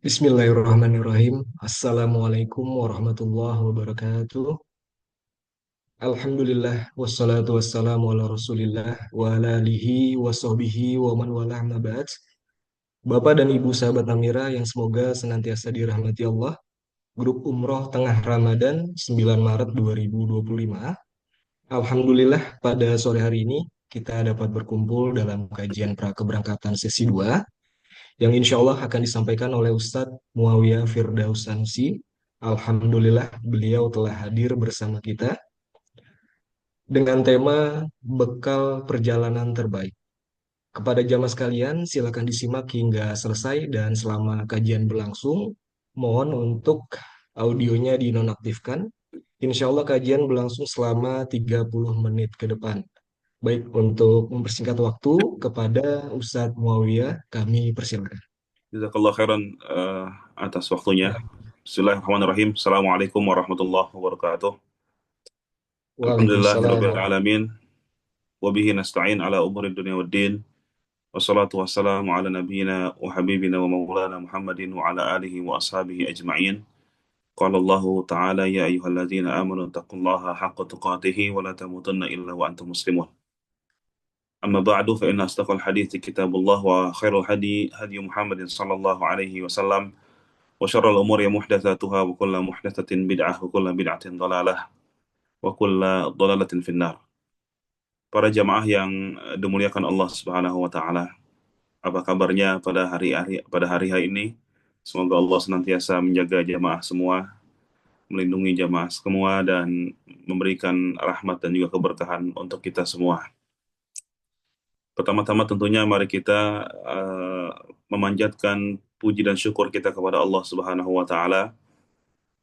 Bismillahirrahmanirrahim. Assalamualaikum warahmatullahi wabarakatuh. Alhamdulillah wassalatu wassalamu ala Rasulillah wa ala alihi wa sahbihi wa man walah ma ba'd. Bapak dan Ibu sahabat Amira yang semoga senantiasa dirahmati Allah. Grup Umroh Tengah Ramadan 9 Maret 2025. Alhamdulillah pada sore hari ini kita dapat berkumpul dalam kajian pra keberangkatan sesi 2 yang insya Allah akan disampaikan oleh Ustadz Muawiyah Firdaus Sansi. Alhamdulillah beliau telah hadir bersama kita dengan tema Bekal Perjalanan Terbaik. Kepada jamaah sekalian, silakan disimak hingga selesai dan selama kajian berlangsung, mohon untuk audionya dinonaktifkan. Insya Allah kajian berlangsung selama 30 menit ke depan. Baik, untuk mempersingkat waktu kepada Ustadz Muawiyah, kami persilakan. Jazakallah khairan atas waktunya. Bismillahirrahmanirrahim. Assalamualaikum warahmatullahi wabarakatuh. Waalaikumsalam. Alhamdulillahirabbil alamin wa bihi nasta'in ala umuri dunya waddin. Wassalatu wassalamu ala nabiyyina wa habibina wa maulana Muhammadin wa ala alihi wa ashabihi ajma'in. Qala Allah ta'ala ya ayyuhalladzina amanu taqullaha haqqa tuqatih wa la tamutunna illa wa antum muslimun. Amma ba'du fa inna asdaqal hadithi kitabullah wa khairul hadi Muhammadin sallallahu alaihi wasallam. وشر الأمور محدثاتها وكل محدثة بدعة وكل بدعة ضلالة وكل ضلالة في النار. Para jamaah yang dimuliakan Allah Subhanahu wa taala, apa kabarnya pada hari ini? Semoga Allah senantiasa menjaga jamaah semua, melindungi jamaah semua dan memberikan rahmat dan juga keberkahan untuk kita semua. Pertama-tama tentunya mari kita memanjatkan puji dan syukur kita kepada Allah Subhanahu wa taala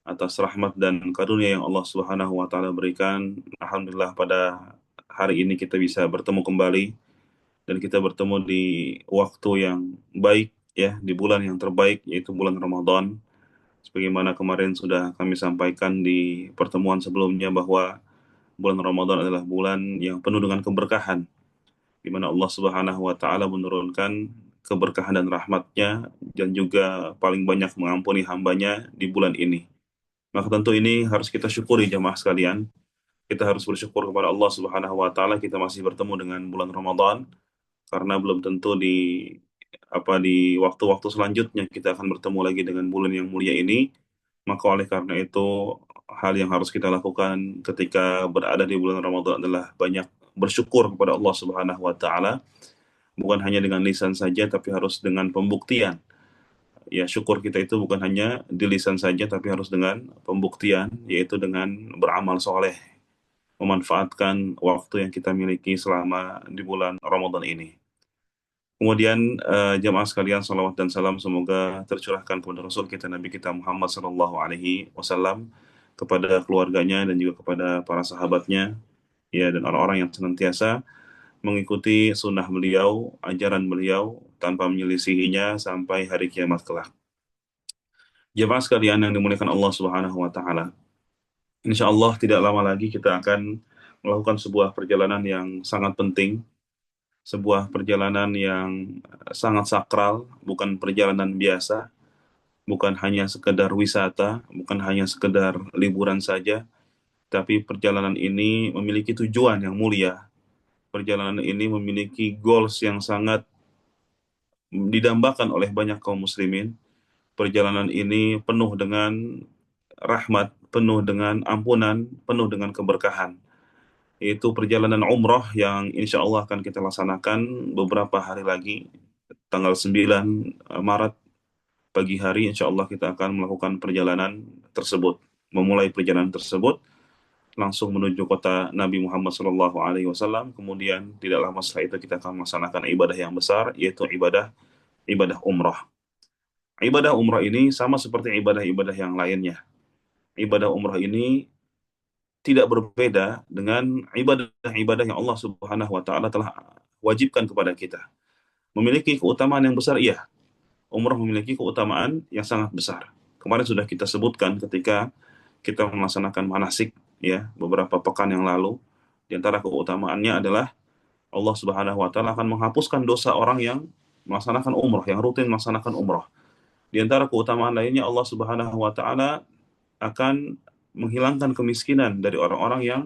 atas rahmat dan karunia yang Allah Subhanahu wa taala berikan. Alhamdulillah pada hari ini kita bisa bertemu kembali dan kita bertemu di waktu yang baik ya, di bulan yang terbaik yaitu bulan Ramadan. Sebagaimana kemarin sudah kami sampaikan di pertemuan sebelumnya bahwa bulan Ramadan adalah bulan yang penuh dengan keberkahan di mana Allah Subhanahu wa taala menurunkan keberkahan dan rahmatnya dan juga paling banyak mengampuni hambanya di bulan ini. Maka tentu ini harus kita syukuri jamaah sekalian. Kita harus bersyukur kepada Allah Subhanahu wa taala kita masih bertemu dengan bulan Ramadan karena belum tentu di waktu-waktu selanjutnya kita akan bertemu lagi dengan bulan yang mulia ini. Maka oleh karena itu hal yang harus kita lakukan ketika berada di bulan Ramadan adalah banyak bersyukur kepada Allah Subhanahu wa taala, bukan hanya dengan lisan saja tapi harus dengan pembuktian. Ya, syukur kita itu bukan hanya di lisan saja, tapi harus dengan pembuktian, yaitu dengan beramal soleh, memanfaatkan waktu yang kita miliki selama di bulan Ramadan ini. Kemudian jamaah sekalian, salawat dan salam semoga tercurahkan kepada Rasul kita, Nabi kita Muhammad Sallallahu Alaihi Wasallam, kepada keluarganya dan juga kepada para sahabatnya, ya, dan orang-orang yang senantiasa mengikuti sunnah beliau, ajaran beliau, tanpa menyelisihinya sampai hari kiamat kelak. Jemaah sekalian yang dimuliakan Allah Subhanahu wa taala. Insya Allah tidak lama lagi kita akan melakukan sebuah perjalanan yang sangat penting, sebuah perjalanan yang sangat sakral, bukan perjalanan biasa, bukan hanya sekedar wisata, bukan hanya sekedar liburan saja, tapi perjalanan ini memiliki tujuan yang mulia. Perjalanan ini memiliki goals yang sangat didambakan oleh banyak kaum muslimin. Perjalanan ini penuh dengan rahmat, penuh dengan ampunan, penuh dengan keberkahan. Yaitu perjalanan umroh yang insya Allah akan kita laksanakan beberapa hari lagi, tanggal 9 Maret pagi hari, insya Allah kita akan melakukan perjalanan tersebut. Memulai perjalanan tersebut, langsung menuju kota Nabi Muhammad SAW. Kemudian tidak lama setelah itu kita akan melaksanakan ibadah yang besar, yaitu ibadah umroh. Ibadah umroh ini sama seperti ibadah-ibadah yang lainnya. Ibadah umroh ini tidak berbeda dengan ibadah-ibadah yang Allah Subhanahu wa taala telah wajibkan kepada kita. Memiliki keutamaan yang besar, iya. Umrah memiliki keutamaan yang sangat besar. Kemarin sudah kita sebutkan ketika kita melaksanakan manasik ya beberapa pekan yang lalu. Di antara keutamaannya adalah Allah Subhanahu wa taala akan menghapuskan dosa orang yang melaksanakan umrah, yang rutin melaksanakan umrah. Di antara keutamaan lainnya Allah Subhanahu wa taala akan menghilangkan kemiskinan dari orang-orang yang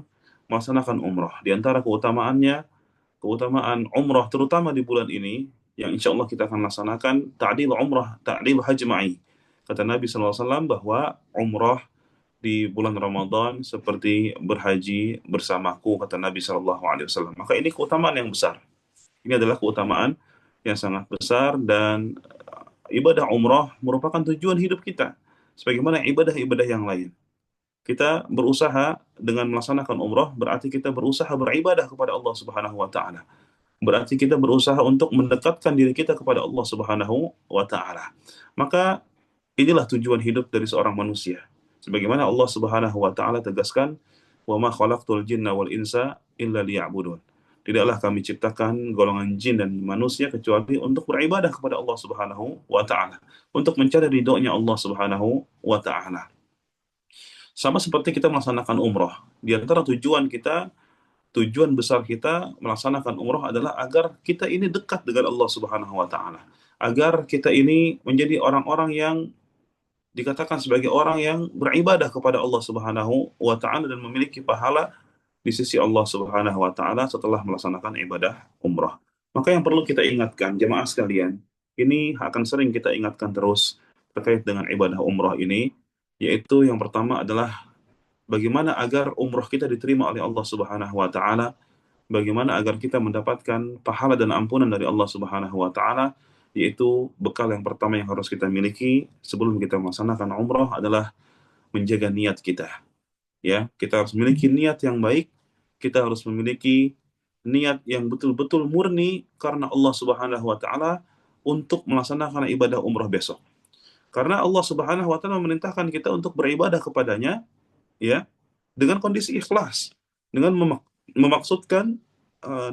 melaksanakan umroh. Di antara keutamaan umroh terutama di bulan ini yang insya Allah kita akan laksanakan ta'dil umrah, ta'dil haji ma'i. Kata Nabi SAW bahwa umroh di bulan Ramadan seperti berhaji bersamaku, kata Nabi SAW. Maka ini keutamaan yang besar. Ini adalah keutamaan yang sangat besar, dan ibadah umroh merupakan tujuan hidup kita. Sebagaimana ibadah-ibadah yang lain. Kita berusaha dengan melaksanakan umroh, berarti kita berusaha beribadah kepada Allah Subhanahu wa taala. Berarti kita berusaha untuk mendekatkan diri kita kepada Allah Subhanahu wa taala. Maka inilah tujuan hidup dari seorang manusia. Sebagaimana Allah Subhanahu wa taala tegaskan, "Wa ma khalaqtul jinna wal insa illa liya'budun." Tidaklah kami ciptakan golongan jin dan manusia kecuali untuk beribadah kepada Allah Subhanahu wa taala, untuk mencari ridhonya Allah Subhanahu wa taala. Sama seperti kita melaksanakan umroh. Di antara tujuan besar kita melaksanakan umroh adalah agar kita ini dekat dengan Allah Subhanahu wa taala. Agar kita ini menjadi orang-orang yang dikatakan sebagai orang yang beribadah kepada Allah Subhanahu wa taala dan memiliki pahala di sisi Allah Subhanahu wa taala setelah melaksanakan ibadah umrah. Maka yang perlu kita ingatkan jemaah sekalian, ini akan sering kita ingatkan terus terkait dengan ibadah umrah ini, yaitu yang pertama adalah bagaimana agar umrah kita diterima oleh Allah Subhanahu wa taala, bagaimana agar kita mendapatkan pahala dan ampunan dari Allah Subhanahu wa taala, yaitu bekal yang pertama yang harus kita miliki sebelum kita melaksanakan umrah adalah menjaga niat kita. Ya, kita harus memiliki niat yang baik, kita harus memiliki niat yang betul-betul murni karena Allah Subhanahu wa taala untuk melaksanakan ibadah umrah besok. Karena Allah Subhanahu wa taala memerintahkan kita untuk beribadah kepadanya, ya, dengan kondisi ikhlas, dengan memaksudkan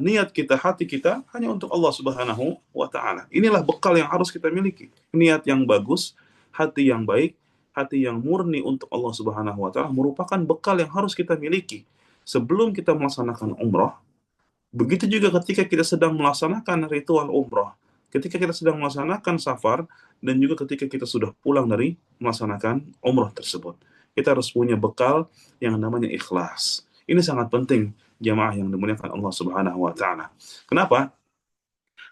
niat kita, hati kita hanya untuk Allah Subhanahu wa taala. Inilah bekal yang harus kita miliki. Niat yang bagus, hati yang baik, hati yang murni untuk Allah Subhanahu wa taala merupakan bekal yang harus kita miliki sebelum kita melaksanakan umrah. Begitu juga ketika kita sedang melaksanakan ritual umrah, ketika kita sedang melaksanakan safar, dan juga ketika kita sudah pulang dari melaksanakan umrah tersebut. Kita harus punya bekal yang namanya ikhlas. Ini sangat penting, jamaah yang dimuliakan Allah Subhanahu wa taala. Kenapa?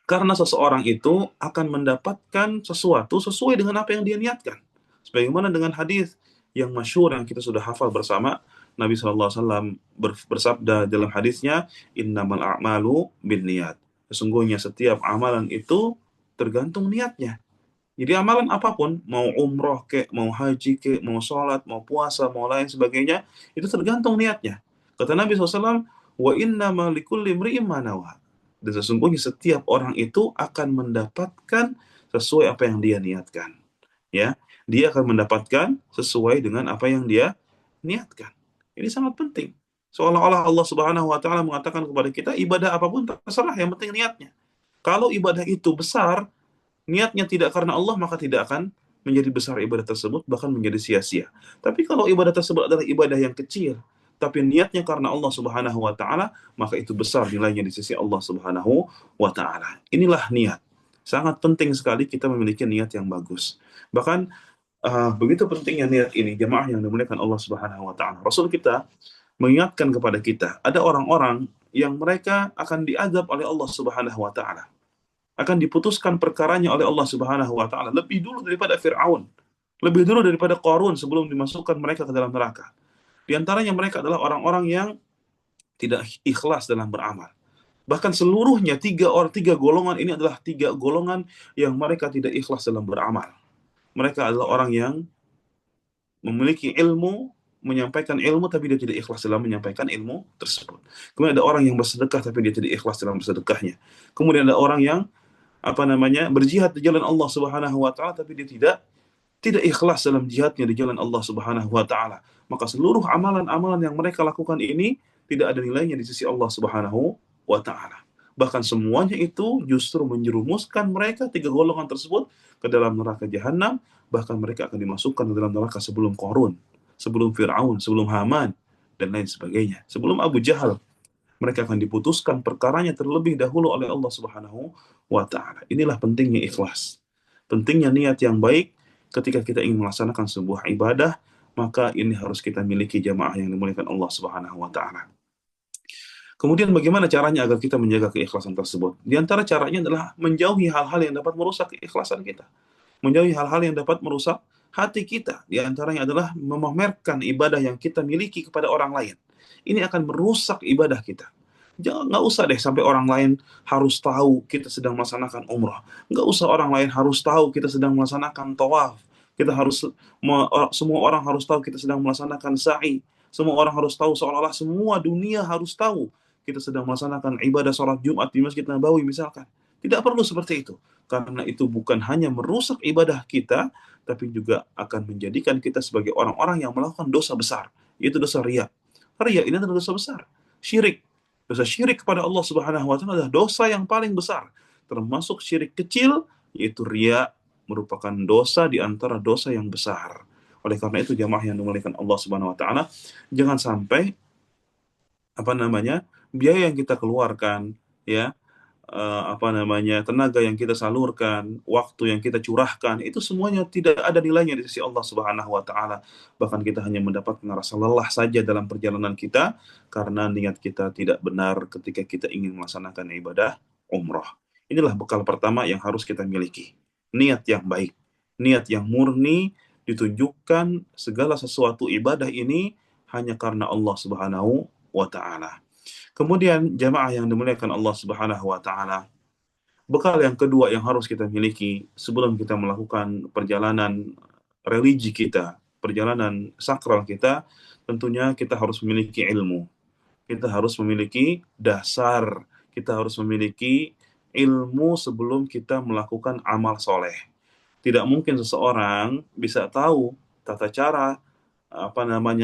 Karena seseorang itu akan mendapatkan sesuatu sesuai dengan apa yang dia niatkan. Sebagaimana dengan hadis yang masyhur yang kita sudah hafal bersama, Nabi SAW bersabda dalam hadisnya, "Innamal a'malu binniyat." Sesungguhnya setiap amalan itu tergantung niatnya. Jadi amalan apapun, mau umroh kek, mau haji kek, mau sholat, mau puasa, mau lain sebagainya, itu tergantung niatnya. Kata Nabi SAW, "Wa innama likulli imri'in ma nawa." Dan sesungguhnya setiap orang itu akan mendapatkan sesuai apa yang dia niatkan. Ya, dia akan mendapatkan sesuai dengan apa yang dia niatkan. Ini sangat penting. Seolah-olah Allah Subhanahu wa taala mengatakan kepada kita, ibadah apapun terserah, yang penting niatnya. Kalau ibadah itu besar, niatnya tidak karena Allah, maka tidak akan menjadi besar ibadah tersebut, bahkan menjadi sia-sia. Tapi kalau ibadah tersebut adalah ibadah yang kecil, tapi niatnya karena Allah Subhanahu wa taala, maka itu besar nilainya di sisi Allah Subhanahu wa taala. Inilah niat. Sangat penting sekali kita memiliki niat yang bagus. Bahkan begitu pentingnya niat ini, jemaah yang dimuliakan Allah Subhanahu wa taala. Rasul kita mengingatkan kepada kita, ada orang-orang yang mereka akan diazab oleh Allah Subhanahu wa taala. Akan diputuskan perkaranya oleh Allah Subhanahu wa taala lebih dulu daripada Firaun, lebih dulu daripada Qarun sebelum dimasukkan mereka ke dalam neraka. Di antaranya mereka adalah orang-orang yang tidak ikhlas dalam beramal. Bahkan seluruhnya tiga golongan ini adalah tiga golongan yang mereka tidak ikhlas dalam beramal. Mereka adalah orang yang memiliki ilmu, menyampaikan ilmu, tapi dia tidak ikhlas dalam menyampaikan ilmu tersebut. Kemudian ada orang yang bersedekah, tapi dia tidak ikhlas dalam bersedekahnya. Kemudian ada orang yang berjihad di jalan Allah Subhanahu wa taala, tapi dia tidak ikhlas dalam jihadnya di jalan Allah Subhanahu wa taala. Maka seluruh amalan-amalan yang mereka lakukan ini tidak ada nilainya di sisi Allah Subhanahu wa taala. Bahkan semuanya itu justru menjerumuskan mereka tiga golongan tersebut ke dalam neraka jahanam, bahkan mereka akan dimasukkan ke dalam neraka sebelum Qarun, sebelum Firaun, sebelum Haman dan lain sebagainya. Sebelum Abu Jahal, mereka akan diputuskan perkaranya terlebih dahulu oleh Allah Subhanahu wa taala. Inilah pentingnya ikhlas. Pentingnya niat yang baik, ketika kita ingin melaksanakan sebuah ibadah, maka ini harus kita miliki jamaah yang dimuliakan Allah Subhanahu wa taala. Kemudian bagaimana caranya agar kita menjaga keikhlasan tersebut? Di antara caranya adalah menjauhi hal-hal yang dapat merusak keikhlasan kita. Menjauhi hal-hal yang dapat merusak hati kita. Di antaranya adalah memamerkan ibadah yang kita miliki kepada orang lain. Ini akan merusak ibadah kita. Jangan, nggak usah deh sampai orang lain harus tahu kita sedang melaksanakan umrah. Nggak usah orang lain harus tahu kita sedang melaksanakan tawaf. Kita harus semua orang harus tahu kita sedang melaksanakan sa'i. Semua orang harus tahu, seolah-olah semua dunia harus tahu kita sedang melaksanakan ibadah sholat Jumat di Masjid Nabawi misalkan. Tidak perlu seperti itu. Karena itu bukan hanya merusak ibadah kita, tapi juga akan menjadikan kita sebagai orang-orang yang melakukan dosa besar, yaitu dosa riya. Riya ini adalah dosa besar. Syirik. Dosa syirik kepada Allah Subhanahu wa taala adalah dosa yang paling besar. Termasuk syirik kecil, yaitu riya, merupakan dosa di antara dosa yang besar. Oleh karena itu jamaah yang dimuliakan Allah Subhanahu wa taala, jangan sampai biaya yang kita keluarkan, ya, tenaga yang kita salurkan, waktu yang kita curahkan, itu semuanya tidak ada nilainya di sisi Allah Subhanahu wa taala. Bahkan kita hanya mendapatkan rasa lelah saja dalam perjalanan kita karena niat kita tidak benar ketika kita ingin melaksanakan ibadah umroh. Inilah bekal pertama yang harus kita miliki. Niat yang baik, niat yang murni, ditunjukkan segala sesuatu ibadah ini hanya karena Allah Subhanahu wa taala. Kemudian jamaah yang dimuliakan Allah Subhanahu wa taala, bekal yang kedua yang harus kita miliki sebelum kita melakukan perjalanan religi kita, perjalanan sakral kita, tentunya kita harus memiliki ilmu. Kita harus memiliki dasar, kita harus memiliki ilmu sebelum kita melakukan amal soleh. Tidak mungkin seseorang bisa tahu tata cara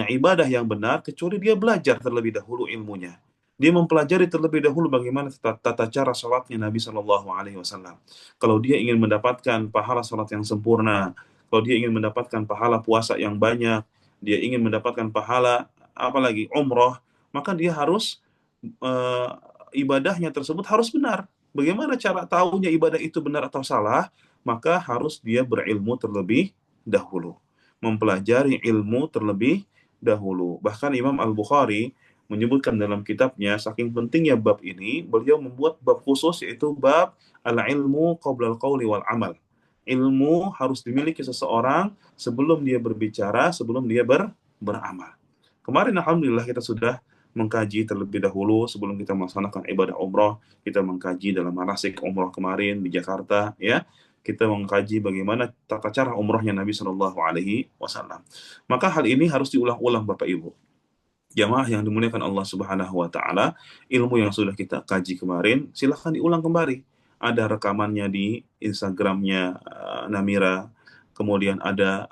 ibadah yang benar kecuali dia belajar terlebih dahulu ilmunya. Dia mempelajari terlebih dahulu bagaimana tata cara salatnya Nabi Shallallahu Alaihi Wasallam. Kalau dia ingin mendapatkan pahala salat yang sempurna, kalau dia ingin mendapatkan pahala puasa yang banyak, dia ingin mendapatkan pahala apalagi umroh, maka dia harus eh, ibadahnya tersebut harus benar. Bagaimana cara tahunya ibadah itu benar atau salah? Maka harus dia berilmu terlebih dahulu, mempelajari ilmu terlebih dahulu. Bahkan Imam Al-Bukhari menyebutkan dalam kitabnya, saking pentingnya bab ini, beliau membuat bab khusus, yaitu bab al-ilmu qabla al-qawli wal amal. Ilmu harus dimiliki seseorang sebelum dia berbicara, sebelum dia beramal. Kemarin alhamdulillah kita sudah mengkaji terlebih dahulu sebelum kita melaksanakan ibadah umroh. Kita mengkaji dalam manasik umroh kemarin di Jakarta, ya. Kita mengkaji bagaimana tata cara umrohnya Nabi Shallallahu Alaihi Wasallam. Maka hal ini harus diulang-ulang Bapak Ibu. Jamaah yang dimuliakan Allah Subhanahu wa taala, ilmu yang sudah kita kaji kemarin silahkan diulang kembali. Ada rekamannya di Instagramnya Namira, kemudian ada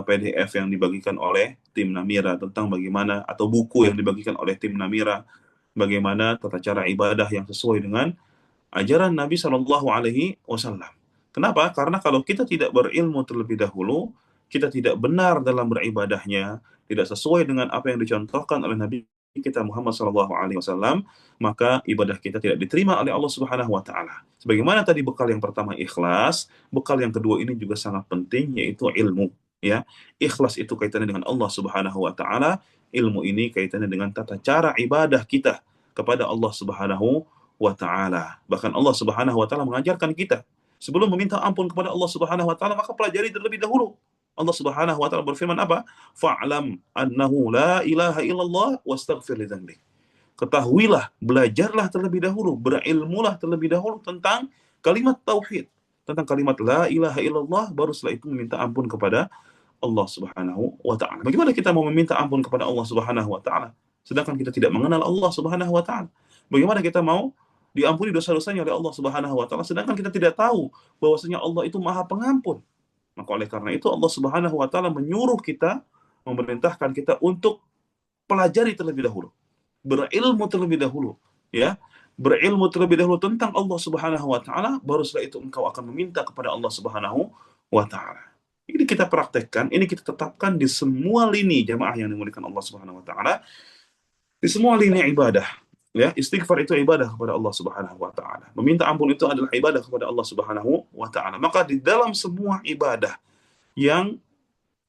PDF yang dibagikan oleh tim Namira tentang bagaimana, atau buku yang dibagikan oleh tim Namira bagaimana tata cara ibadah yang sesuai dengan ajaran Nabi Shallallahu Alaihi Wasallam. Kenapa? Karena kalau kita tidak berilmu terlebih dahulu, kita tidak benar dalam beribadahnya, tidak sesuai dengan apa yang dicontohkan oleh Nabi kita Muhammad Shallallahu Alaihi Wasallam, maka ibadah kita tidak diterima oleh Allah Subhanahu Wa Taala. Sebagaimana tadi bekal yang pertama ikhlas, bekal yang kedua ini juga sangat penting, yaitu ilmu. Ya, ikhlas itu kaitannya dengan Allah Subhanahu Wa Taala, ilmu ini kaitannya dengan tata cara ibadah kita kepada Allah Subhanahu Wa Taala. Bahkan Allah Subhanahu Wa Taala mengajarkan kita sebelum meminta ampun kepada Allah Subhanahu Wa Taala, maka pelajari terlebih dahulu. Allah Subhanahu wa taala berfirman apa? Fa'lam annahu la ilaha illallah wastaghfir li dzambik. Ketahuilah, belajarlah terlebih dahulu, berilmulah terlebih dahulu tentang kalimat tauhid, tentang kalimat la ilaha illallah, baru setelah itu meminta ampun kepada Allah Subhanahu wa taala. Bagaimana kita mau meminta ampun kepada Allah Subhanahu wa taala sedangkan kita tidak mengenal Allah Subhanahu wa taala? Bagaimana kita mau diampuni dosa-dosanya oleh Allah Subhanahu wa taala sedangkan kita tidak tahu bahwasanya Allah itu Maha Pengampun? Maka oleh karena itu Allah Subhanahu wa taala menyuruh kita, memerintahkan kita untuk pelajari terlebih dahulu, berilmu terlebih dahulu, ya. Berilmu terlebih dahulu tentang Allah Subhanahu wa taala, baru setelah itu engkau akan meminta kepada Allah Subhanahu wa taala. Ini kita praktekkan, ini kita tetapkan di semua lini jamaah yang dimuliakan Allah Subhanahu wa taala, di semua lini ibadah. Ya, istighfar itu ibadah kepada Allah Subhanahu wa taala. Meminta ampun itu adalah ibadah kepada Allah Subhanahu wa taala. Maka di dalam semua ibadah yang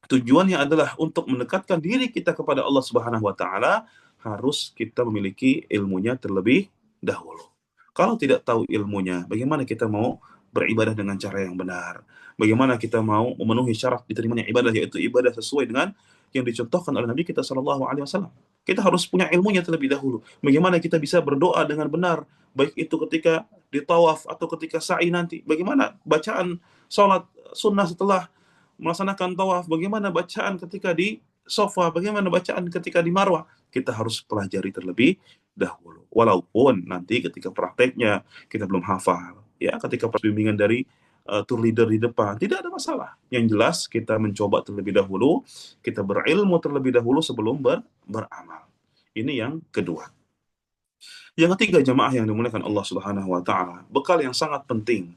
tujuannya adalah untuk mendekatkan diri kita kepada Allah Subhanahu wa taala, harus kita memiliki ilmunya terlebih dahulu. Kalau tidak tahu ilmunya, bagaimana kita mau beribadah dengan cara yang benar? Bagaimana kita mau memenuhi syarat diterimanya ibadah, yaitu ibadah sesuai dengan yang dicontohkan oleh Nabi kita Shallallahu Alaihi Wasallam. Kita harus punya ilmunya terlebih dahulu. Bagaimana kita bisa berdoa dengan benar, baik itu ketika di tawaf atau ketika sa'i nanti. Bagaimana bacaan sholat sunnah setelah melaksanakan tawaf, bagaimana bacaan ketika di sofa, bagaimana bacaan ketika di marwah, kita harus pelajari terlebih dahulu. Walaupun nanti ketika prakteknya kita belum hafal, ya ketika bimbingan dari tour leader di depan, tidak ada masalah. Yang jelas kita mencoba terlebih dahulu, kita berilmu terlebih dahulu sebelum beramal. Ini yang kedua. Yang ketiga, jamaah yang dimuliakan Allah Subhanahu wa taala, bekal yang sangat penting,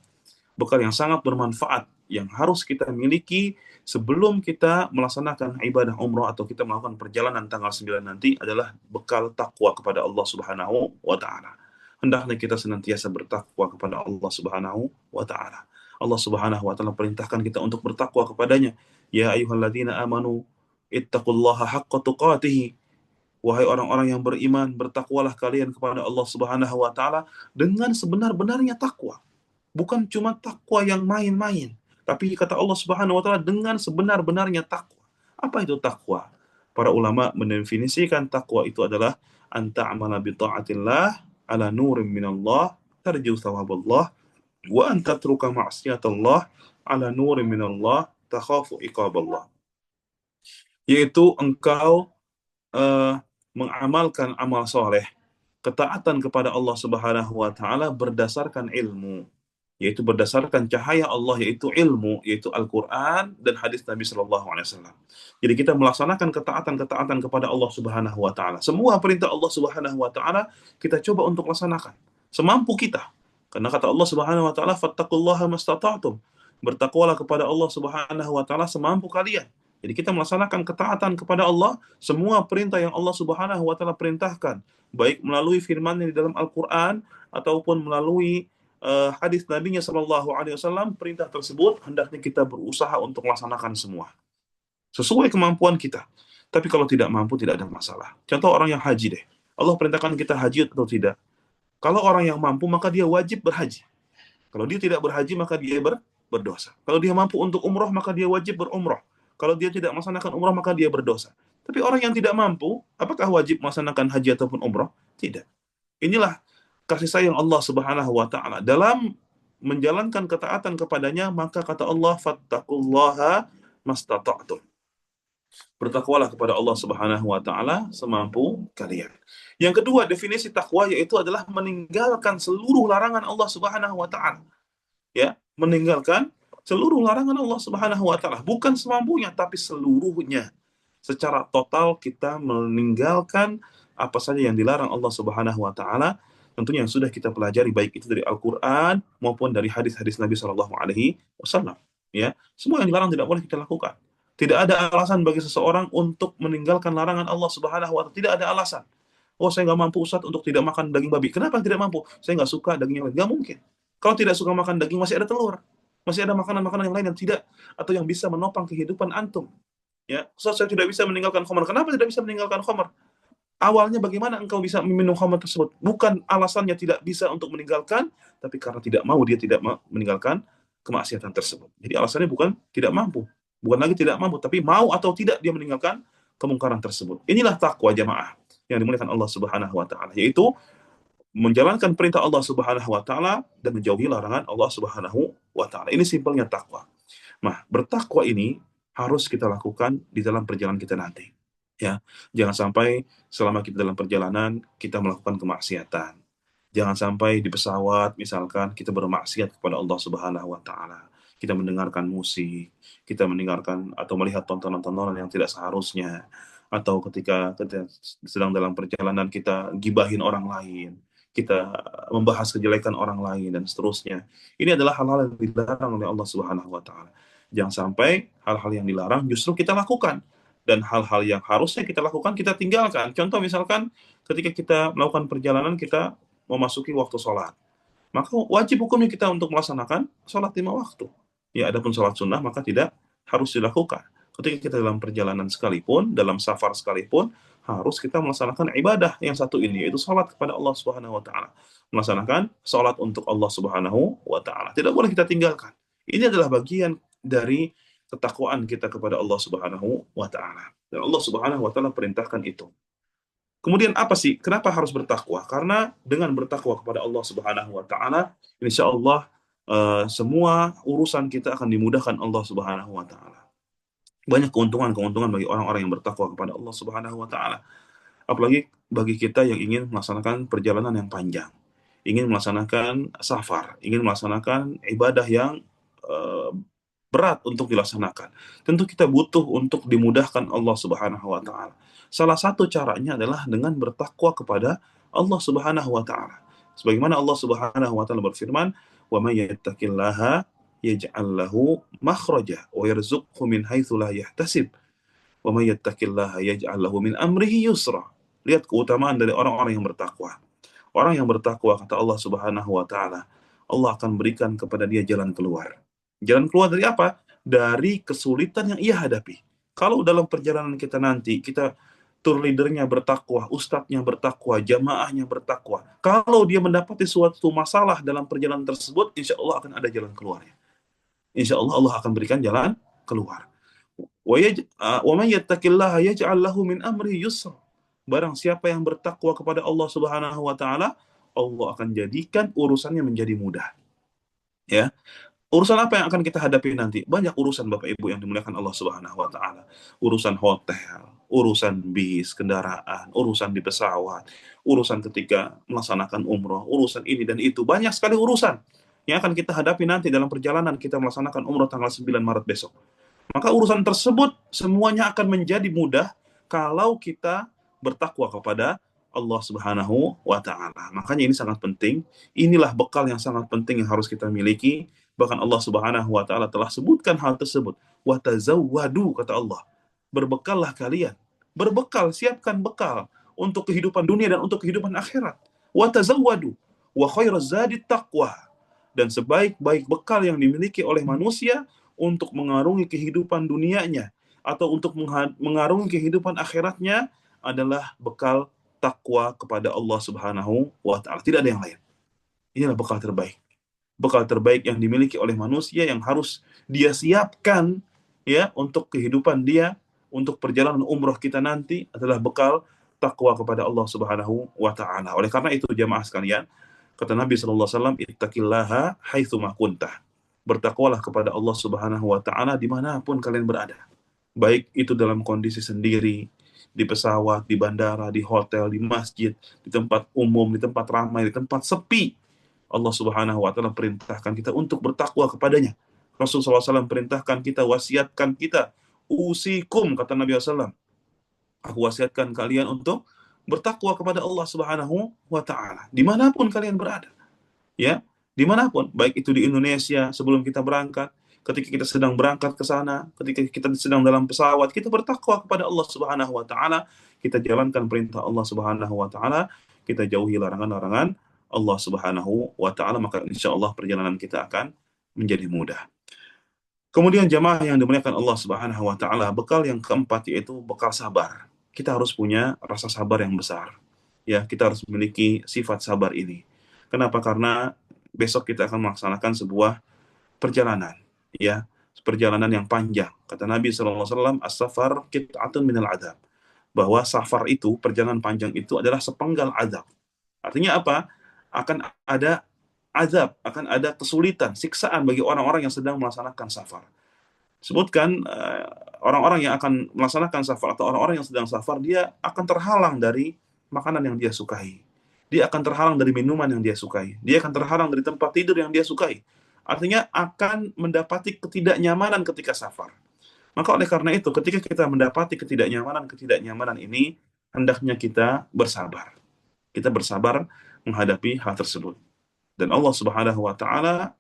bekal yang sangat bermanfaat yang harus kita miliki sebelum kita melaksanakan ibadah umrah atau kita melakukan perjalanan tanggal 9 nanti adalah bekal takwa kepada Allah Subhanahu wa taala. Hendaknya kita senantiasa bertakwa kepada Allah Subhanahu wa taala. Allah Subhanahu wa taala perintahkan kita untuk bertakwa kepadanya. Ya ayyuhalladzina amanu ittaqullaha haqqa tuqatih. Wahai orang-orang yang beriman, bertakwalah kalian kepada Allah Subhanahu wa taala dengan sebenar-benarnya takwa. Bukan cuma takwa yang main-main, tapi kata Allah Subhanahu wa taala dengan sebenar-benarnya takwa. Apa itu takwa? Para ulama mendefinisikan takwa itu adalah anta amala bi taatillah ala nurim minallah tarju thawaballah wa anta truka ma'siyatallah ala nurim minallah takhafu iqaballah. Yaitu engkau eh, mengamalkan amal soleh, ketaatan kepada Allah Subhanahu wa taala berdasarkan ilmu, yaitu berdasarkan cahaya Allah, yaitu ilmu, yaitu Al-Qur'an dan hadis Nabi Shallallahu alaihi wasallam. Jadi kita melaksanakan ketaatan-ketaatan kepada Allah Subhanahu wa taala. Semua perintah Allah Subhanahu wa taala kita coba untuk laksanakan semampu kita. Karena kata Allah Subhanahu wa taala, "Fattaqullaha mastata'tum." Bertakwalah kepada Allah Subhanahu wa taala semampu kalian. Jadi kita melaksanakan ketaatan kepada Allah, semua perintah yang Allah Subhanahu wa taala perintahkan, baik melalui firman di dalam Al-Qur'an ataupun melalui hadis Nabi-Nya Shallallahu Alaihi Wasallam, perintah tersebut hendaknya kita berusaha untuk melaksanakan semua sesuai kemampuan kita. Tapi kalau tidak mampu tidak ada masalah. Contoh orang yang haji deh. Allah perintahkan kita haji atau tidak. Kalau orang yang mampu maka dia wajib berhaji. Kalau dia tidak berhaji maka dia berdosa. Kalau dia mampu untuk umroh maka dia wajib berumroh. Kalau dia tidak melaksanakan umroh maka dia berdosa. Tapi orang yang tidak mampu, apakah wajib melaksanakan haji ataupun umroh? Tidak. Inilah kasih sayang Allah Subhanahu wa taala dalam menjalankan ketaatan kepadanya, maka kata Allah, fattaqullaha mastata'tum. Bertakwalah kepada Allah Subhanahu wa taala semampu kalian. Yang kedua, definisi takwa yaitu adalah meninggalkan seluruh larangan Allah Subhanahu wa taala. Ya, meninggalkan seluruh larangan Allah Subhanahu wa taala, bukan semampunya tapi seluruhnya. Secara total kita meninggalkan apa saja yang dilarang Allah Subhanahu wa taala, tentunya yang sudah kita pelajari baik itu dari Al-Qur'an maupun dari hadis-hadis Nabi Shallallahu alaihi wasallam, ya. Semua yang dilarang tidak boleh kita lakukan. Tidak ada alasan bagi seseorang untuk meninggalkan larangan Allah Subhanahu wa taala, tidak ada alasan. Oh, saya nggak mampu Ustaz untuk tidak makan daging babi. Kenapa tidak mampu? Saya nggak suka daging yang lain. Nggak mungkin. Kalau tidak suka makan daging, masih ada telur. Masih ada makanan-makanan yang lain yang tidak atau yang bisa menopang kehidupan antum. Ya, Ustaz, saya tidak bisa meninggalkan khamar. Kenapa tidak bisa meninggalkan khamar? Awalnya bagaimana engkau bisa meminum khamar tersebut? Bukan alasannya tidak bisa untuk meninggalkan, tapi karena tidak mau, dia tidak meninggalkan kemaksiatan tersebut. Jadi alasannya bukan tidak mampu. Bukan lagi tidak mampu, tapi mau atau tidak dia meninggalkan kemungkaran tersebut. Inilah takwa jamaah yang dimuliakan Allah Subhanahu wa taala, yaitu menjalankan perintah Allah Subhanahu wa taala dan menjauhi larangan Allah Subhanahu wa taala. Ini simpelnya takwa. Nah, bertakwa ini harus kita lakukan di dalam perjalanan kita nanti. Ya, jangan sampai selama kita dalam perjalanan kita melakukan kemaksiatan. Jangan sampai di pesawat misalkan kita bermaksiat kepada Allah Subhanahu wa taala. Kita mendengarkan musik, kita mendengarkan atau melihat tontonan-tontonan yang tidak seharusnya, atau ketika sedang dalam perjalanan kita gibahin orang lain, kita membahas kejelekan orang lain dan seterusnya. Ini adalah hal-hal yang dilarang oleh Allah Subhanahu wa taala. Jangan sampai hal-hal yang dilarang justru kita lakukan, dan hal-hal yang harusnya kita lakukan kita tinggalkan. Contoh misalkan ketika kita melakukan perjalanan, kita memasuki waktu sholat. Maka wajib hukumnya kita untuk melaksanakan sholat 5 waktu. Ya, adapun sholat sunnah maka tidak harus dilakukan. Ketika kita dalam perjalanan sekalipun, dalam safar sekalipun, harus kita melaksanakan ibadah yang satu ini, yaitu sholat kepada Allah Subhanahu wa Ta'ala. Melaksanakan sholat untuk Allah Subhanahu wa Ta'ala. Tidak boleh kita tinggalkan. Ini adalah bagian dari ketakwaan kita kepada Allah Subhanahu wa Ta'ala. Dan Allah Subhanahu wa Ta'ala perintahkan itu. Kemudian apa sih? Kenapa harus bertakwa? Karena dengan bertakwa kepada Allah Subhanahu wa taala, insya Allah semua urusan kita akan dimudahkan Allah Subhanahu wa taala. Banyak keuntungan-keuntungan bagi orang-orang yang bertakwa kepada Allah Subhanahu wa taala. Apalagi bagi kita yang ingin melaksanakan perjalanan yang panjang, ingin melaksanakan safar, ingin melaksanakan ibadah yang eh, berat untuk dilaksanakan. Tentu kita butuh untuk dimudahkan Allah Subhanahu wa taala. Salah satu caranya adalah dengan bertakwa kepada Allah Subhanahu wa taala. Sebagaimana Allah Subhanahu wa taala berfirman, "Wa may yattaqillaha yaj'al lahu makhraja wa yarzuqhu min haitsu la yahtasib. Wa may yattaqillaha yaj'al lahu min amrihi yusra." Lihat keutamaan dari orang-orang yang bertakwa. Orang yang bertakwa, kata Allah Subhanahu wa taala, Allah akan berikan kepada dia jalan keluar. Jalan keluar dari apa? Dari kesulitan yang ia hadapi. Kalau dalam perjalanan kita nanti, kita tour leadernya bertakwa, ustadznya bertakwa, jamaahnya bertakwa. Kalau dia mendapati suatu masalah dalam perjalanan tersebut, insya Allah akan ada jalan keluarnya. Insya Allah Allah akan berikan jalan keluar. Wa man yattaqillaha yaj'al lahu min amri yusra. Barang siapa yang bertakwa kepada Allah Subhanahu wa taala, Allah akan jadikan urusannya menjadi mudah. Ya. Urusan apa yang akan kita hadapi nanti? Banyak urusan Bapak Ibu yang dimuliakan Allah Subhanahu wa taala. Urusan hotel, urusan bis, kendaraan, urusan di pesawat, urusan ketika melaksanakan umroh, urusan ini dan itu. Banyak sekali urusan yang akan kita hadapi nanti dalam perjalanan kita melaksanakan umroh tanggal 9 Maret besok. Maka urusan tersebut semuanya akan menjadi mudah kalau kita bertakwa kepada Allah Subhanahu wa taala. Makanya ini sangat penting. Inilah bekal yang sangat penting yang harus kita miliki. Bahkan Allah Subhanahu wa taala telah sebutkan hal tersebut. Wa tazawwadu, kata Allah. Berbekallah kalian. Berbekal, siapkan bekal untuk kehidupan dunia dan untuk kehidupan akhirat. Wa tazawwadu wa khairaz zadi taqwa. Dan sebaik-baik bekal yang dimiliki oleh manusia untuk mengarungi kehidupan dunianya atau untuk mengarungi kehidupan akhiratnya adalah bekal takwa kepada Allah Subhanahu wa taala. Tidak ada yang lain. Inilah bekal terbaik. Bekal terbaik yang dimiliki oleh manusia yang harus dia siapkan ya untuk kehidupan dia, untuk perjalanan umroh kita nanti adalah bekal takwa kepada Allah Subhanahu wa taala. Oleh karena itu jamaah sekalian, kata Nabi sallallahu alaihi wasallam, ittaqillaha haitsu ma kuntah. Bertakwalah kepada Allah Subhanahu wa taala dimanapun kalian berada. Baik itu dalam kondisi sendiri, di pesawat, di bandara, di hotel, di masjid, di tempat umum, di tempat ramai, di tempat sepi. Allah Subhanahu wa taala perintahkan kita untuk bertakwa kepadanya. Rasulullah SAW perintahkan kita, wasiatkan kita, usikum, kata Nabi SAW, aku wasiatkan kalian untuk bertakwa kepada Allah Subhanahu wa taala dimanapun kalian berada. Ya, dimanapun, baik itu di Indonesia sebelum kita berangkat, ketika kita sedang berangkat ke sana, ketika kita sedang dalam pesawat, kita bertakwa kepada Allah Subhanahu wa taala, kita jalankan perintah Allah Subhanahu wa taala, kita jauhi larangan-larangan Allah Subhanahu wa taala, maka insya Allah perjalanan kita akan menjadi mudah. Kemudian jamaah yang dimuliakan Allah Subhanahu wa taala, bekal yang keempat yaitu bekal sabar. Kita harus punya rasa sabar yang besar. Ya, kita harus memiliki sifat sabar ini. Kenapa? Karena besok kita akan melaksanakan sebuah perjalanan, ya, perjalanan yang panjang. Kata Nabi SAW, as-safar qit'atun minal adab. Bahwa safar itu, perjalanan panjang itu adalah sepenggal azab. Artinya apa? Akan ada azab, akan ada kesulitan, siksaan bagi orang-orang yang sedang melaksanakan safar. Sebutkan orang-orang yang akan melaksanakan safar atau orang-orang yang sedang safar, dia akan terhalang dari makanan yang dia sukai. Dia akan terhalang dari minuman yang dia sukai. Dia akan terhalang dari tempat tidur yang dia sukai. Artinya akan mendapati ketidaknyamanan ketika safar. Maka oleh karena itu, ketika kita mendapati ketidaknyamanan ini, hendaknya kita bersabar. Kita bersabar menghadapi hal tersebut. Dan Allah Subhanahu wa taala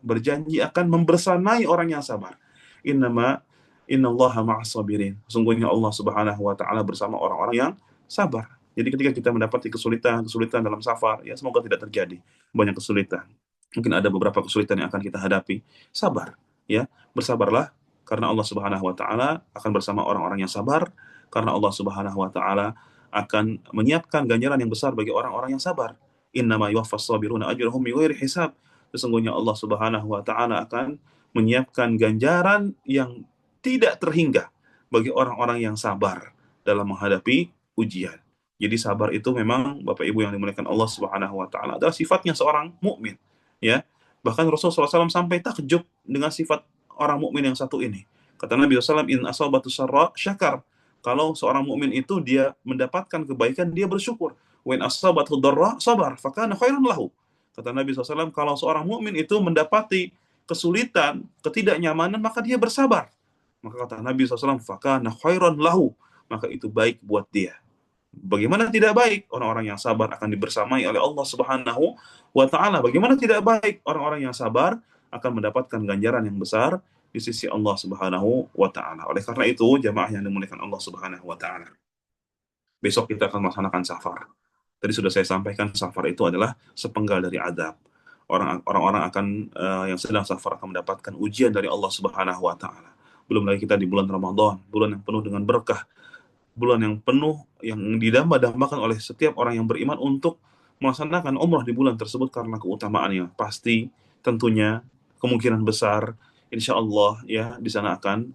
berjanji akan membersamai orang yang sabar. Innallaha ma'as sabirin. Sungguhnya Allah Subhanahu wa taala bersama orang-orang yang sabar. Jadi ketika kita mendapati kesulitan dalam safar, ya semoga tidak terjadi banyak kesulitan. Mungkin ada beberapa kesulitan yang akan kita hadapi. Sabar, ya, bersabarlah karena Allah Subhanahu wa taala akan bersama orang-orang yang sabar, karena Allah Subhanahu wa taala akan menyiapkan ganjaran yang besar bagi orang-orang yang sabar. Innama yuwaffas sabiruna ajrahum bighairi hisab. Sesungguhnya Allah Subhanahu wa taala akan menyiapkan ganjaran yang tidak terhingga bagi orang-orang yang sabar dalam menghadapi ujian. Jadi sabar itu memang Bapak Ibu yang dimuliakan Allah Subhanahu wa taala adalah sifatnya seorang mukmin, ya. Bahkan Rasulullah SAW sampai takjub dengan sifat orang mukmin yang satu ini. Kata Nabi SAW, in asabatu sarra syakar. Kalau seorang mukmin itu dia mendapatkan kebaikan, dia bersyukur. Wa in asabatu dharra sabar, fakana khairan lahu. Kata Nabi SAW, kalau seorang mukmin itu mendapati kesulitan, ketidaknyamanan, maka dia bersabar. Maka kata Nabi SAW, fakana khairan lahu. Maka itu baik buat dia. Bagaimana tidak baik? Orang-orang yang sabar akan dibersamai oleh Allah Subhanahu wa taala. Bagaimana tidak baik? Orang-orang yang sabar akan mendapatkan ganjaran yang besar di sisi Allah Subhanahu wa taala. Oleh karena itu, jamaah yang dimuliakan Allah Subhanahu wa taala, besok kita akan melaksanakan safar. Tadi sudah saya sampaikan, safar itu adalah sepenggal dari azab. Orang-orang akan yang sedang safar akan mendapatkan ujian dari Allah Subhanahu wa taala. Belum lagi kita di bulan Ramadan, bulan yang penuh dengan berkah, bulan yang penuh yang didamba-dambakan oleh setiap orang yang beriman untuk melaksanakan umrah di bulan tersebut karena keutamaannya. Pasti tentunya kemungkinan besar insya Allah ya di sana akan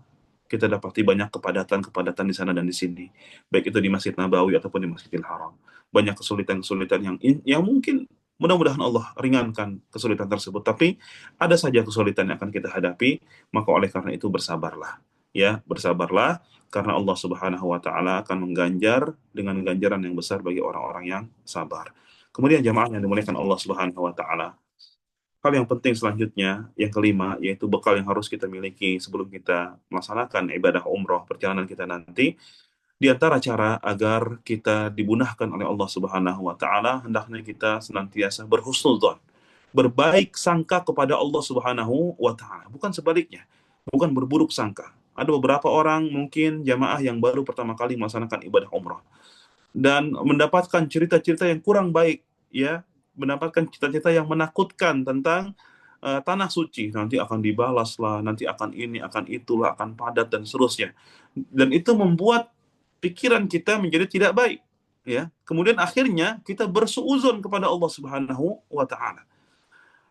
kita dapati banyak kepadatan di sana dan di sini. Baik itu di Masjid Nabawi ataupun di Masjidil Haram. Banyak kesulitan-kesulitan yang mungkin mudah-mudahan Allah ringankan kesulitan tersebut. Tapi ada saja kesulitan yang akan kita hadapi, maka oleh karena itu bersabarlah. Ya, bersabarlah karena Allah Subhanahu wa taala akan mengganjar dengan ganjaran yang besar bagi orang-orang yang sabar. Kemudian jamaah yang dimuliakan Allah Subhanahu wa taala, hal yang penting selanjutnya, yang kelima, yaitu bekal yang harus kita miliki sebelum kita melaksanakan ibadah umroh perjalanan kita nanti. Di antara cara agar kita dibunahkan oleh Allah Subhanahu wa taala, hendaknya kita senantiasa berhusnudzon, berbaik sangka kepada Allah Subhanahu wa taala, bukan sebaliknya, bukan berburuk sangka. Ada beberapa orang mungkin jamaah yang baru pertama kali melaksanakan ibadah umroh dan mendapatkan cerita-cerita yang kurang baik, ya, mendapatkan cerita-cerita yang menakutkan tentang tanah suci, nanti akan dibalas lah, nanti akan ini, akan itulah, akan padat dan seterusnya. Dan itu membuat pikiran kita menjadi tidak baik, ya. Kemudian akhirnya kita bersuuzon kepada Allah Subhanahu wa taala.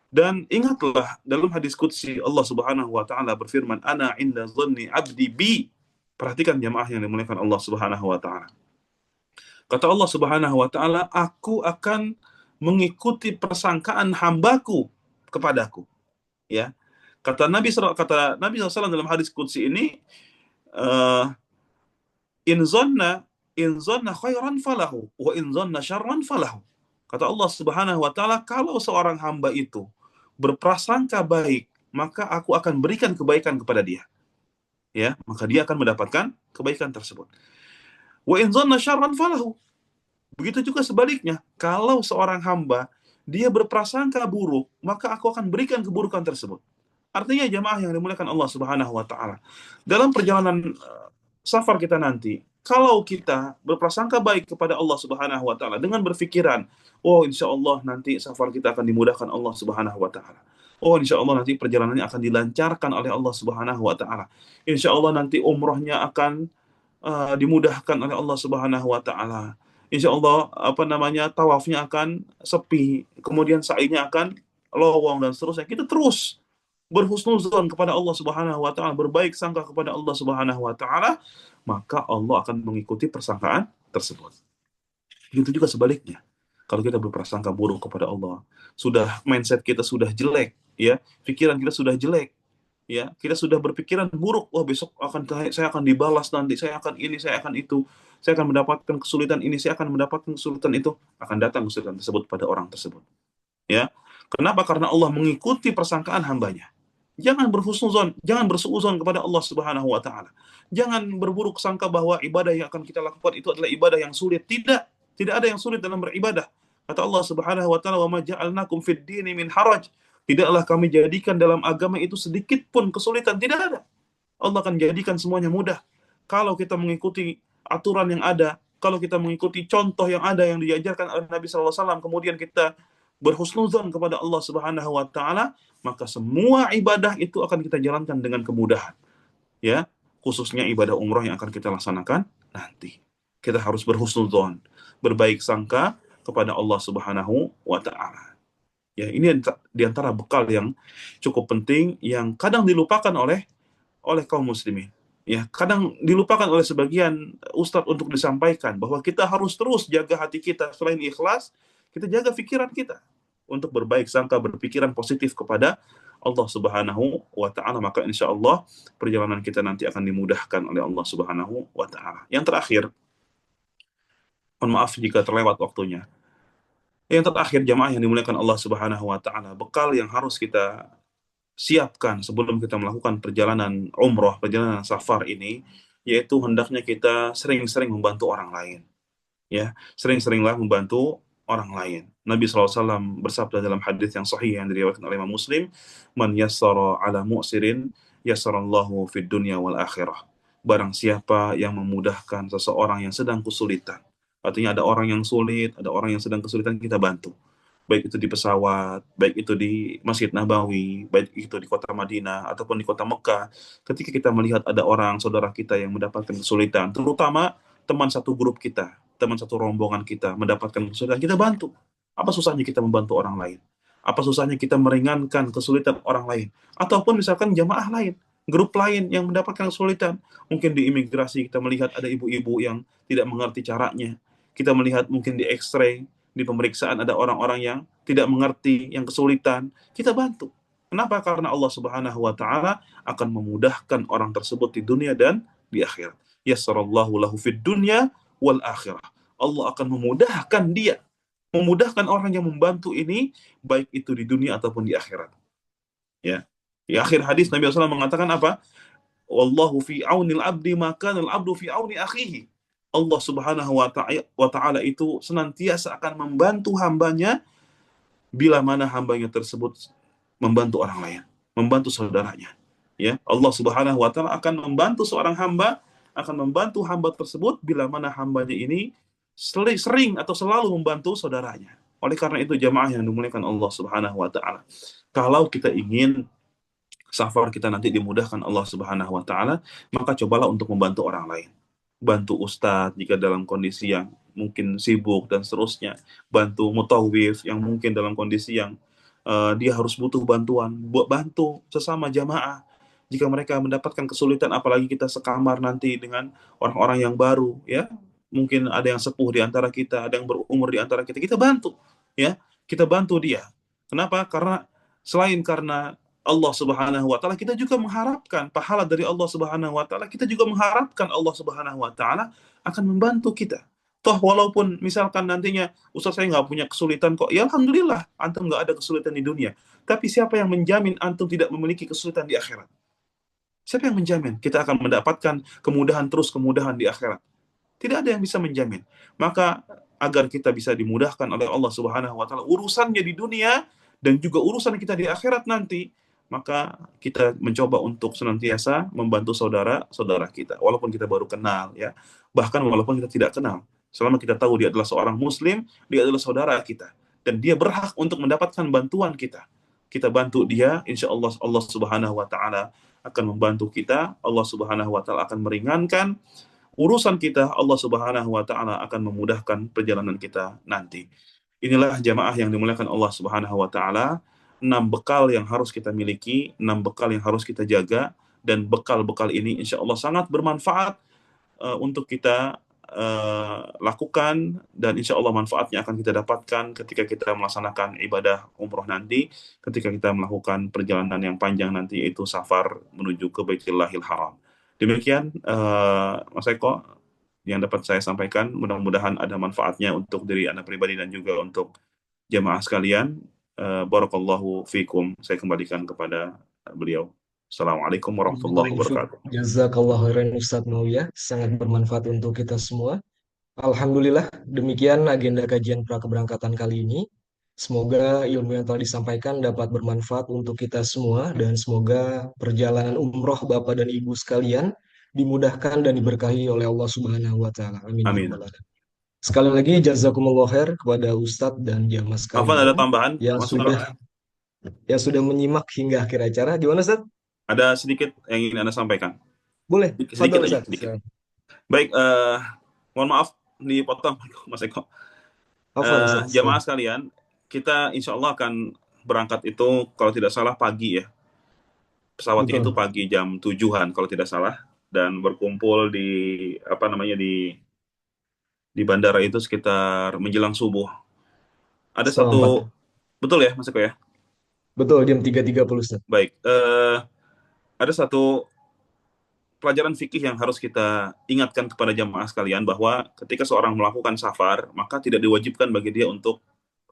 Dan ingatlah dalam hadis qudsi Allah Subhanahu wa taala berfirman, ana inda dhanni abdi bi. Perhatikan jamaah yang dimuliakan Allah Subhanahu wa taala. Kata Allah Subhanahu wa taala, aku akan mengikuti persangkaan hambaku kepadaku, ya. Kata Nabi SAW dalam hadis qudsi ini, uh, in zanna khairan falahu wa in zanna syarran falahu. Kata Allah Subhanahu wa taala, kalau seorang hamba itu berprasangka baik, maka aku akan berikan kebaikan kepada dia. Ya, maka dia akan mendapatkan kebaikan tersebut. Wa in zanna syarran falahu. Begitu juga sebaliknya, kalau seorang hamba dia berprasangka buruk, maka aku akan berikan keburukan tersebut. Artinya jamaah yang dimuliakan Allah Subhanahu wa taala, dalam perjalanan safar kita nanti, kalau kita berprasangka baik kepada Allah Subhanahu wa taala dengan berpikiran, oh insya Allah nanti safar kita akan dimudahkan Allah Subhanahu wa taala. Oh insya Allah nanti perjalanannya akan dilancarkan oleh Allah Subhanahu wa taala. Insya Allah nanti umrohnya akan dimudahkan oleh Allah Subhanahu wa taala. Insya Allah tawafnya akan sepi, kemudian sa'inya akan lowong dan seterusnya. Kita terus berhusnuzon kepada Allah Subhanahu wa taala, berbaik sangka kepada Allah Subhanahu wa taala, maka Allah akan mengikuti persangkaan tersebut. Begitu juga sebaliknya. Kalau kita berprasangka buruk kepada Allah, sudah mindset kita sudah jelek, ya, pikiran kita sudah jelek, ya, kita sudah berpikiran buruk, wah besok saya akan dibalas nanti, saya akan ini, saya akan itu, saya akan mendapatkan kesulitan ini, saya akan mendapatkan kesulitan itu, akan datang kesulitan tersebut pada orang tersebut, ya. Kenapa? Karena Allah mengikuti persangkaan hambanya. Jangan berhusnuzon, jangan bersuuzon kepada Allah Subhanahu wa taala. Jangan berburuk sangka bahwa ibadah yang akan kita lakukan itu adalah ibadah yang sulit. Tidak, tidak ada yang sulit dalam beribadah. Kata Allah Subhanahu wa taala, "Wa ma ja'alnakum fid dini min haraj." Tidaklah kami jadikan dalam agama itu sedikit pun kesulitan, tidak ada. Allah akan jadikan semuanya mudah. Kalau kita mengikuti aturan yang ada, kalau kita mengikuti contoh yang ada yang diajarkan oleh Nabi SAW, kemudian kita berhusnuzon kepada Allah Subhanahu wa taala, maka semua ibadah itu akan kita jalankan dengan kemudahan, ya. Khususnya ibadah umroh yang akan kita laksanakan nanti. Kita harus berhusnuzon, berbaik sangka kepada Allah Subhanahu wa taala. Ya, ini di antara bekal yang cukup penting yang kadang dilupakan oleh kaum muslimin. Ya, kadang dilupakan oleh sebagian ustadz untuk disampaikan bahwa kita harus terus jaga hati kita, selain ikhlas, kita jaga pikiran kita untuk berbaik sangka, berpikiran positif kepada Allah Subhanahu wa taala, maka insya Allah perjalanan kita nanti akan dimudahkan oleh Allah Subhanahu wa taala. Yang terakhir, mohon maaf jika terlewat waktunya. Yang terakhir, jamaah yang dimuliakan Allah Subhanahu wa taala, bekal yang harus kita siapkan sebelum kita melakukan perjalanan umroh, perjalanan safar ini, yaitu hendaknya kita sering-sering membantu orang lain. Ya, sering-seringlah membantu orang lain. Nabi SAW bersabda dalam hadis yang sahih yang diriwayatkan oleh Imam Muslim, "Man yassara ala mu'sirin, yassarallahu fid dunya wal akhirah." Barang siapa yang memudahkan seseorang yang sedang kesulitan. Artinya ada orang yang sulit, ada orang yang sedang kesulitan, kita bantu, baik itu di pesawat, baik itu di Masjid Nabawi, baik itu di kota Madinah, ataupun di kota Mekah. Ketika kita melihat ada orang, saudara kita yang mendapatkan kesulitan, terutama teman satu grup kita, teman satu rombongan kita mendapatkan kesulitan, kita bantu. Apa susahnya kita membantu orang lain? Apa susahnya kita meringankan kesulitan orang lain? Ataupun misalkan jamaah lain, grup lain yang mendapatkan kesulitan. Mungkin di imigrasi kita melihat ada ibu-ibu yang tidak mengerti caranya. Kita melihat mungkin di X-ray, di pemeriksaan ada orang-orang yang tidak mengerti, yang kesulitan, kita bantu. Kenapa? Karena Allah Subhanahu wa taala akan memudahkan orang tersebut di dunia dan di akhirat. Yassarallahu lahu fid dunya wal akhirah. Allah akan memudahkan dia, memudahkan orang yang membantu ini baik itu di dunia ataupun di akhirat. Ya. Di akhir hadis Nabi SAW mengatakan apa? Wallahu fi aunil abdi maka al abdu fi auni akhihi. Allah Subhanahu wa taala itu senantiasa akan membantu hambanya bila mana hambanya tersebut membantu orang lain, membantu saudaranya. Ya, Allah Subhanahu wa taala akan membantu seorang hamba, akan membantu hamba tersebut bila mana hambanya ini sering atau selalu membantu saudaranya. Oleh karena itu jamaah yang dimuliakan Allah Subhanahu wa taala, kalau kita ingin safar kita nanti dimudahkan Allah Subhanahu wa taala, maka cobalah untuk membantu orang lain. Bantu ustadz jika dalam kondisi yang mungkin sibuk dan seterusnya. Bantu mutawif yang mungkin dalam kondisi yang dia harus butuh bantuan. Bantu sesama jamaah jika mereka mendapatkan kesulitan, apalagi kita sekamar nanti dengan orang-orang yang baru, ya. Mungkin ada yang sepuh di antara kita, ada yang berumur di antara kita. Kita bantu, ya. Kita bantu dia. Kenapa? Karena Allah Subhanahu wa taala, kita juga mengharapkan pahala dari Allah Subhanahu wa taala, kita juga mengharapkan Allah Subhanahu wa taala akan membantu kita. Toh walaupun misalkan nantinya Ustaz saya nggak punya kesulitan kok, ya alhamdulillah antum nggak ada kesulitan di dunia. Tapi siapa yang menjamin antum tidak memiliki kesulitan di akhirat? Siapa yang menjamin kita akan mendapatkan kemudahan terus kemudahan di akhirat? Tidak ada yang bisa menjamin. Maka agar kita bisa dimudahkan oleh Allah Subhanahu wa taala urusannya di dunia dan juga urusan kita di akhirat nanti, maka kita mencoba untuk senantiasa membantu saudara-saudara kita walaupun kita baru kenal, ya. Bahkan walaupun kita tidak kenal. Selama kita tahu dia adalah seorang muslim, dia adalah saudara kita dan dia berhak untuk mendapatkan bantuan kita. Kita bantu dia, insya Allah Allah Subhanahu wa taala akan membantu kita, Allah Subhanahu wa taala akan meringankan urusan kita, Allah Subhanahu wa taala akan memudahkan perjalanan kita nanti. Inilah jamaah yang dimuliakan Allah Subhanahu wa taala, 6 bekal yang harus kita miliki, 6 bekal yang harus kita jaga, dan bekal-bekal ini insya Allah sangat bermanfaat untuk kita lakukan, dan insya Allah manfaatnya akan kita dapatkan ketika kita melaksanakan ibadah umroh nanti, ketika kita melakukan perjalanan yang panjang nanti, yaitu safar menuju ke Baitullahil Haram. Demikian Mas Eko yang dapat saya sampaikan, mudah-mudahan ada manfaatnya untuk diri Anda pribadi dan juga untuk jamaah sekalian. Barakallahu fikum. Saya kembalikan kepada beliau. Assalamualaikum warahmatullahi Barakallahu fiik. wabarakatuh. Jazakallah khairan Ustadz Mauya, sangat bermanfaat untuk kita semua. Alhamdulillah, demikian agenda kajian prakeberangkatan kali ini. Semoga ilmu yang telah disampaikan dapat bermanfaat untuk kita semua dan semoga perjalanan umroh Bapak dan Ibu sekalian dimudahkan dan diberkahi oleh Allah Subhanahu wa taala. Amin ya Amin. rabbal alamin. Sekali lagi jazakumullah khair kepada Ustadz dan jamaah Afwan, ada sekalian tambahan, yang Mas Afwan? sudah menyimak hingga akhir acara. Gimana Ustadz? Ada sedikit yang ingin Anda sampaikan. Boleh, Sedikit fadal aja, Ustadz. sedikit. Baik, mohon maaf dipotong, Mas Eko. Afwan Ustadz. Jamaah sekalian, kita insya Allah akan berangkat itu kalau tidak salah pagi ya. Pesawatnya itu Betul. pagi jam 7-an kalau tidak salah, dan berkumpul di apa namanya di bandara itu sekitar menjelang subuh. Ada Setengah empat. satu, betul ya Mas Eko ya? Betul, jam 3.30 Ustadz. Baik, ada satu pelajaran fikih yang harus kita ingatkan kepada jamaah sekalian, bahwa ketika seorang melakukan safar, maka tidak diwajibkan bagi dia untuk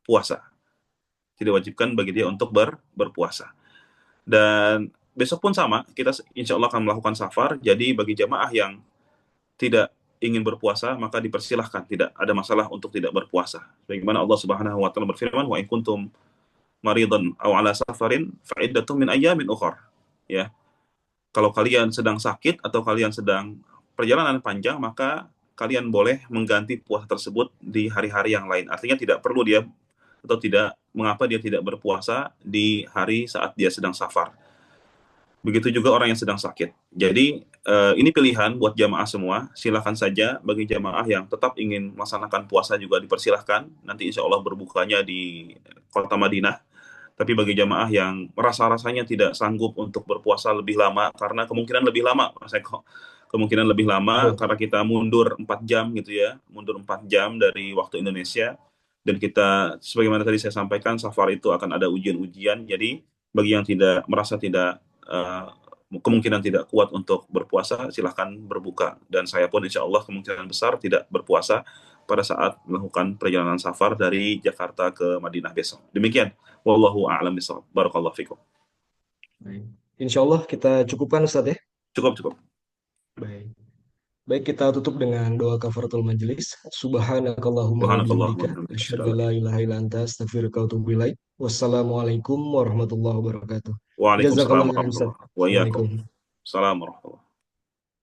puasa. Tidak diwajibkan bagi dia untuk berpuasa. Dan besok pun sama, kita insya Allah akan melakukan safar. Jadi bagi jamaah yang tidak ingin berpuasa, maka dipersilahkan, tidak ada masalah untuk tidak berpuasa. Bagaimana Allah Subhanahu wa taala berfirman, "Wa in kuntum maridan aw ala safarin fa iddatun min ayyamin ukhra." Ya. Kalau kalian sedang sakit atau kalian sedang perjalanan panjang, maka kalian boleh mengganti puasa tersebut di hari-hari yang lain. Artinya tidak perlu dia, atau tidak mengapa dia tidak berpuasa di hari saat dia sedang safar. Begitu juga orang yang sedang sakit. Jadi ini pilihan buat jamaah semua. Silakan saja bagi jamaah yang tetap ingin melaksanakan puasa juga dipersilahkan. Nanti insya Allah berbukanya di kota Madinah. Tapi bagi jamaah yang rasa-rasanya tidak sanggup untuk berpuasa lebih lama, karena kemungkinan lebih lama, Mas Eko. Kemungkinan lebih lama Betul. karena kita mundur 4 jam gitu ya, mundur 4 jam dari waktu Indonesia. Dan kita, sebagaimana tadi saya sampaikan, safar itu akan ada ujian-ujian. Jadi bagi yang tidak merasa tidak eh, kemungkinan tidak kuat untuk berpuasa, silahkan berbuka. Dan saya pun insya Allah kemungkinan besar tidak berpuasa pada saat melakukan perjalanan safar dari Jakarta ke Madinah besok. Demikian. Wallahu a'lam bishawab. Barakallahu fikum. Baik. Insya Allah kita cukupkan Ustadz ya. Cukup, cukup. Baik. Baik, kita tutup dengan doa kafaratul majelis. Subhanakallahumma wa Subhanakallahumma wa bihamdika. bihamdika, asyhadu Asyhadu an an la la ilaha illa anta astaghfiruka wa atubu ilaik. Wassalamualaikum warahmatullahi wabarakatuh. Waalaikumsalam Jazakallah khairan Ustaz. warahmatullahi wabarakatuh. Wa iyyakum. Assalamualaikum. Salam warahmatullahi